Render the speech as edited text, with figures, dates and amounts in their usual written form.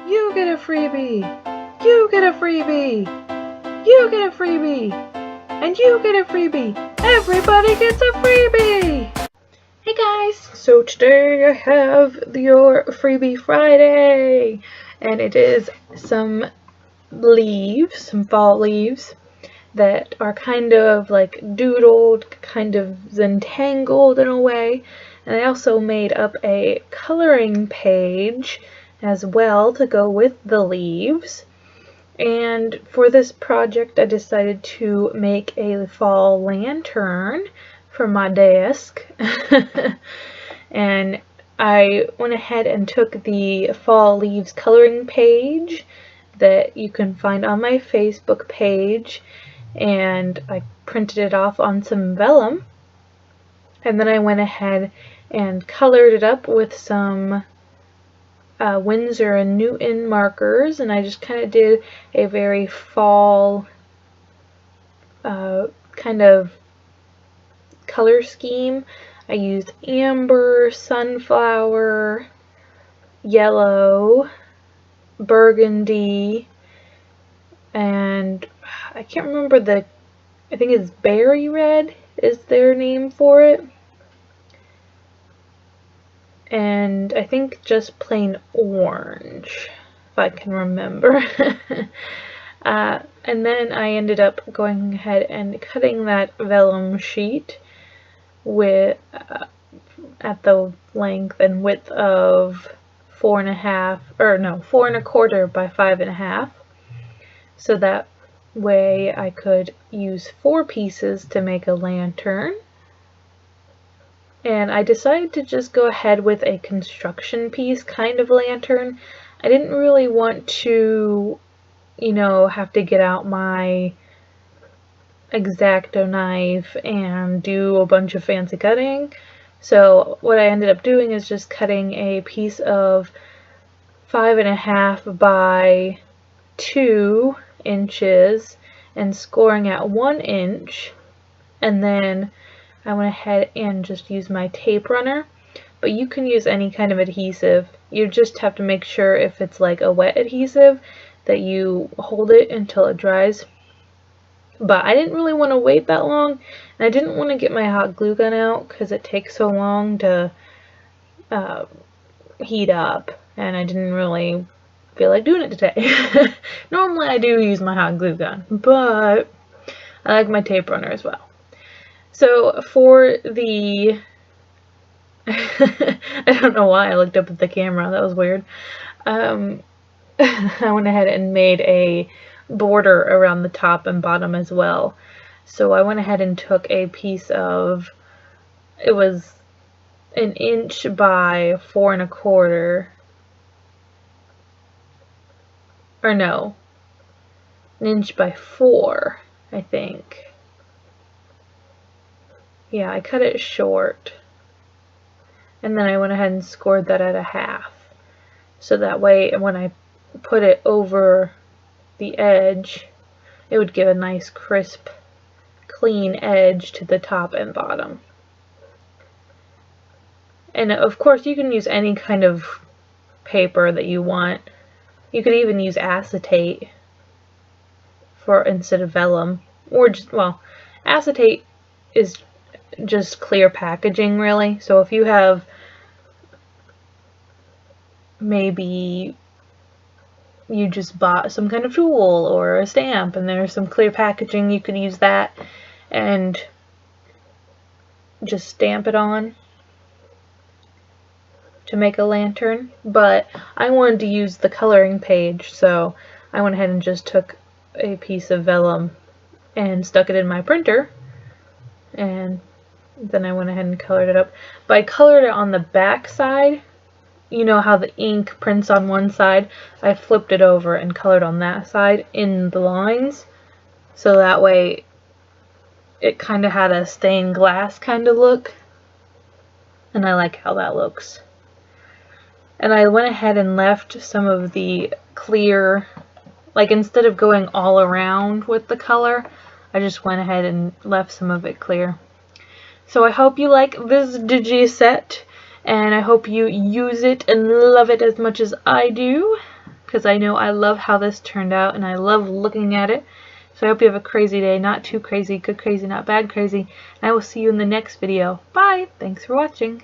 You get a freebie! You get a freebie! You get a freebie! And you get a freebie! Everybody gets a freebie! Hey guys! So today I have your Freebie Friday! And it is some leaves, some fall leaves that are kind of like doodled, kind of entangled in a way. And I also made up a coloring page as well to go with the leaves. And for this project I decided to make a fall lantern for my desk. And I went ahead and took the fall leaves coloring page that you can find on my Facebook page, and I printed it off on some vellum, and then I went ahead and colored it up with some Winsor & Newton markers, and I just kind of did a very fall kind of color scheme. I used amber, sunflower, yellow, burgundy, and I can't remember I think it's berry red is their name for it. And I think just plain orange, if I can remember. And then I ended up going ahead and cutting that vellum sheet with at the length and width of 4.5, or no, 4.25 by 5.5, so that way I could use 4 pieces to make a lantern. And I decided to just go ahead with a construction piece kind of lantern. I didn't really want to, you know, have to get out my X-Acto knife and do a bunch of fancy cutting. So what I ended up doing is just cutting a piece of 5.5 by 2 inches and scoring at 1 inch, and then I went ahead and just used my tape runner, but you can use any kind of adhesive. You just have to make sure if it's like a wet adhesive that you hold it until it dries. But I didn't really want to wait that long, and I didn't want to get my hot glue gun out because it takes so long to heat up, and I didn't really feel like doing it today. Normally I do use my hot glue gun, but I like my tape runner as well. So for the I don't know why I looked up at the camera, that was weird. I went ahead and made a border around the top and bottom as well. So I went ahead and took a piece of, it was 1 inch by 4.25, or no, 1 inch by 4, I think. Yeah, I cut it short, and then I went ahead and scored that at 1/2, so that way when I put it over the edge, it would give a nice crisp, clean edge to the top and bottom. And of course you can use any kind of paper that you want. You could even use acetate instead of vellum, or just, well, acetate is just clear packaging really. So if you have maybe you just bought some kind of tool or a stamp and there's some clear packaging, you could use that and just stamp it on to make a lantern. But I wanted to use the coloring page, so I went ahead and just took a piece of vellum and stuck it in my printer, and then I went ahead and colored it up. But I colored it on the back side. You know how the ink prints on one side? I flipped it over and colored on that side in the lines, so that way it kind of had a stained glass kind of look, and I like how that looks. And I went ahead and left some of the clear, like instead of going all around with the color, I just went ahead and left some of it clear. So I hope you like this Digi set, and I hope you use it and love it as much as I do. because I know I love how this turned out and I love looking at it. So I hope you have a crazy day, not too crazy, good crazy, not bad crazy, and I will see you in the next video. Bye! Thanks for watching.